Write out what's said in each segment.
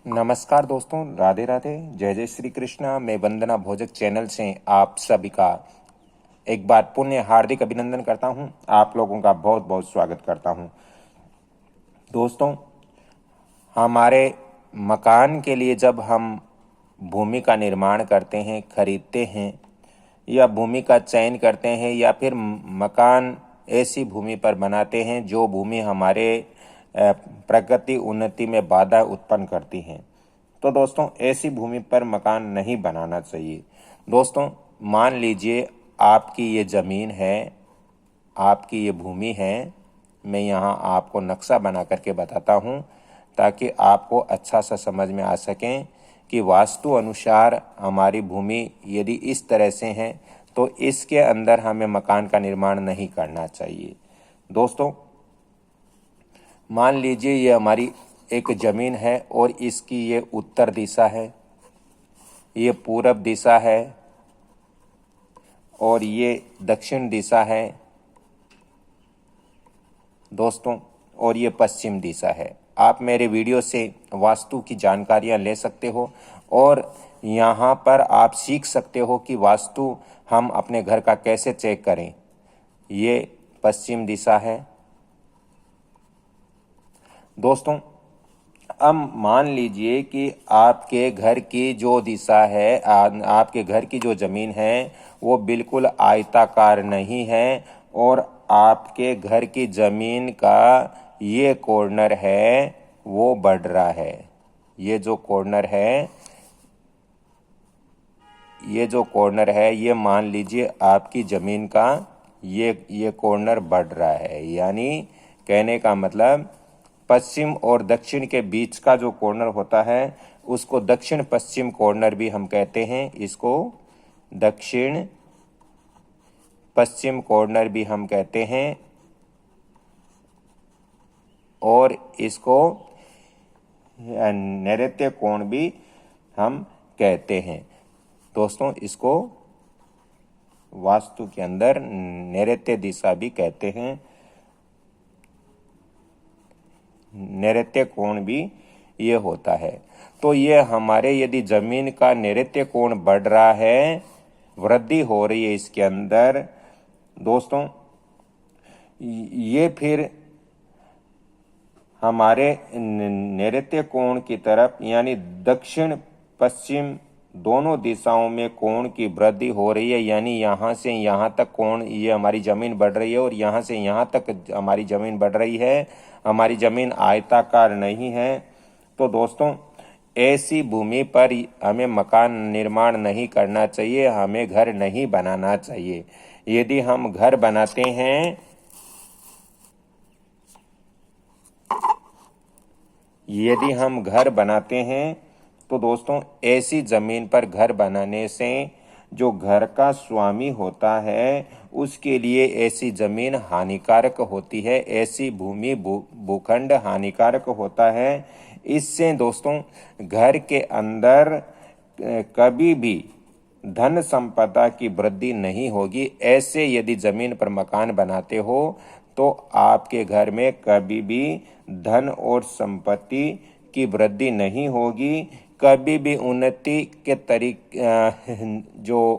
नमस्कार दोस्तों, राधे राधे, जय जय श्री कृष्णा। मैं वंदना भोजक चैनल से आप सभी का एक बार पुण्य हार्दिक अभिनंदन करता हूं। आप लोगों का बहुत बहुत स्वागत करता हूं। दोस्तों, हमारे मकान के लिए जब हम भूमि का निर्माण करते हैं, खरीदते हैं या भूमि का चयन करते हैं या फिर मकान ऐसी भूमि पर बनाते हैं जो भूमि हमारे प्रगति उन्नति में बाधा उत्पन्न करती हैं, तो दोस्तों ऐसी भूमि पर मकान नहीं बनाना चाहिए। दोस्तों, मान लीजिए आपकी ये ज़मीन है, आपकी ये भूमि है। मैं यहाँ आपको नक्शा बना करके बताता हूँ ताकि आपको अच्छा सा समझ में आ सकें कि वास्तु अनुसार हमारी भूमि यदि इस तरह से है तो इसके अंदर हमें मकान का निर्माण नहीं करना चाहिए। दोस्तों, मान लीजिए ये हमारी एक ज़मीन है और इसकी ये उत्तर दिशा है, ये पूरब दिशा है और ये दक्षिण दिशा है दोस्तों, और ये पश्चिम दिशा है। आप मेरे वीडियो से वास्तु की जानकारियां ले सकते हो और यहाँ पर आप सीख सकते हो कि वास्तु हम अपने घर का कैसे चेक करें। ये पश्चिम दिशा है दोस्तों। अब मान लीजिए कि आपके घर की जो दिशा है, आपके घर की जो ज़मीन है वो बिल्कुल आयताकार नहीं है और आपके घर की ज़मीन का ये कॉर्नर है वो बढ़ रहा है। ये जो कॉर्नर है, ये मान लीजिए आपकी ज़मीन का ये कॉर्नर बढ़ रहा है। यानी कहने का मतलब पश्चिम और दक्षिण के बीच का जो कॉर्नर होता है उसको दक्षिण पश्चिम कॉर्नर भी हम कहते हैं। इसको दक्षिण पश्चिम कॉर्नर भी हम कहते हैं और इसको नैऋत्य कोण भी हम कहते हैं। दोस्तों, इसको वास्तु के अंदर नैऋत्य दिशा भी कहते हैं, नैऋत्य कोण भी ये होता है। तो ये हमारे यदि जमीन का नैऋत्य कोण बढ़ रहा है, वृद्धि हो रही है इसके अंदर दोस्तों, ये फिर हमारे नैऋत्य कोण की तरफ यानी दक्षिण पश्चिम दोनों दिशाओं में कोण की वृद्धि हो रही है। यानी यहाँ से यहाँ तक कोण, ये हमारी ज़मीन बढ़ रही है और यहाँ से यहाँ तक हमारी ज़मीन बढ़ रही है। हमारी ज़मीन आयताकार नहीं है। तो दोस्तों, ऐसी भूमि पर हमें मकान निर्माण नहीं करना चाहिए, हमें घर नहीं बनाना चाहिए। यदि हम घर बनाते हैं तो दोस्तों ऐसी ज़मीन पर घर बनाने से जो घर का स्वामी होता है उसके लिए ऐसी ज़मीन हानिकारक होती है, ऐसी भूमि भूखंड हानिकारक होता है। इससे दोस्तों घर के अंदर कभी भी धन संपदा की वृद्धि नहीं होगी। ऐसे यदि ज़मीन पर मकान बनाते हो तो आपके घर में कभी भी धन और संपत्ति की वृद्धि नहीं होगी। कभी भी उन्नति के जो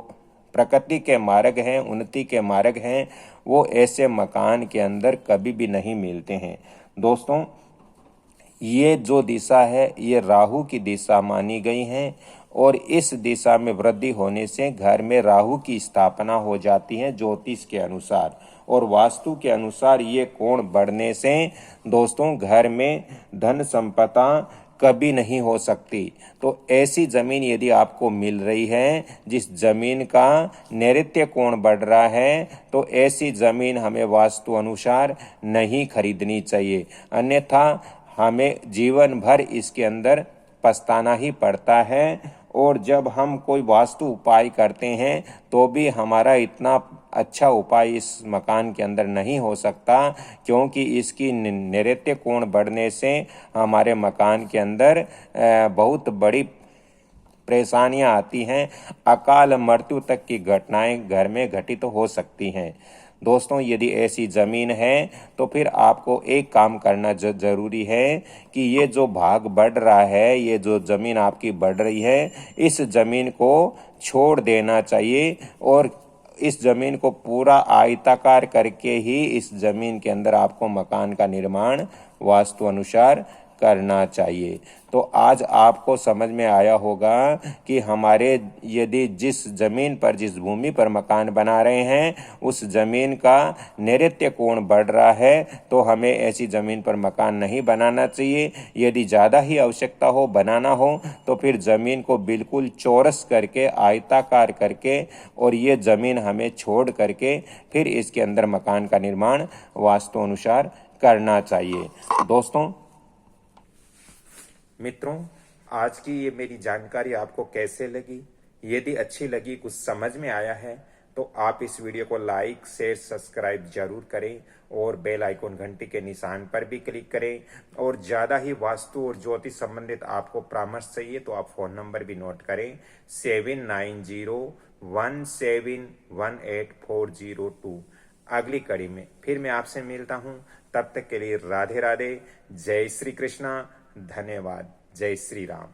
प्रकृति के मार्ग हैं, उन्नति के मार्ग हैं, वो ऐसे मकान के अंदर कभी भी नहीं मिलते हैं। दोस्तों, ये जो दिशा है ये राहु की दिशा मानी गई है और इस दिशा में वृद्धि होने से घर में राहु की स्थापना हो जाती है ज्योतिष के अनुसार, और वास्तु के अनुसार ये कोण बढ़ने से दोस्तों घर में धन संपदा कभी नहीं हो सकती। तो ऐसी ज़मीन यदि आपको मिल रही है जिस ज़मीन का नैऋत्य कोण बढ़ रहा है तो ऐसी ज़मीन हमें वास्तु अनुसार नहीं खरीदनी चाहिए, अन्यथा हमें जीवन भर इसके अंदर पछताना ही पड़ता है। और जब हम कोई वास्तु उपाय करते हैं तो भी हमारा इतना अच्छा उपाय इस मकान के अंदर नहीं हो सकता, क्योंकि इसकी नैऋत्य कोण बढ़ने से हमारे मकान के अंदर बहुत बड़ी परेशानियां आती हैं। अकाल मृत्यु तक की घटनाएं घर में घटित हो सकती हैं। दोस्तों यदि ऐसी ज़मीन है तो फिर आपको एक काम करना ज़रूरी है कि ये जो भाग बढ़ रहा है, ये जो ज़मीन आपकी बढ़ रही है, इस ज़मीन को छोड़ देना चाहिए और इस ज़मीन को पूरा आयताकार करके ही इस ज़मीन के अंदर आपको मकान का निर्माण वास्तु अनुसार करना चाहिए। तो आज आपको समझ में आया होगा कि हमारे यदि जिस ज़मीन पर, जिस भूमि पर मकान बना रहे हैं, उस ज़मीन का नैऋत्य कोण बढ़ रहा है तो हमें ऐसी ज़मीन पर मकान नहीं बनाना चाहिए। यदि ज़्यादा ही आवश्यकता हो, बनाना हो, तो फिर ज़मीन को बिल्कुल चौरस करके, आयताकार करके और ये ज़मीन हमें छोड़ करके फिर इसके अंदर मकान का निर्माण वास्तु अनुसार करना चाहिए। दोस्तों मित्रों, आज की ये मेरी जानकारी आपको कैसे लगी? यदि अच्छी लगी, कुछ समझ में आया है तो आप इस वीडियो को लाइक, शेयर, सब्सक्राइब जरूर करें और बेल आइकन घंटी के निशान पर भी क्लिक करें। और ज़्यादा ही वास्तु और ज्योतिष संबंधित आपको परामर्श चाहिए तो आप फ़ोन नंबर भी नोट करें 7901718402। अगली कड़ी में फिर मैं आपसे मिलता हूं, तब तक के लिए राधे राधे, जय श्री कृष्णा, धन्यवाद, जय श्री राम।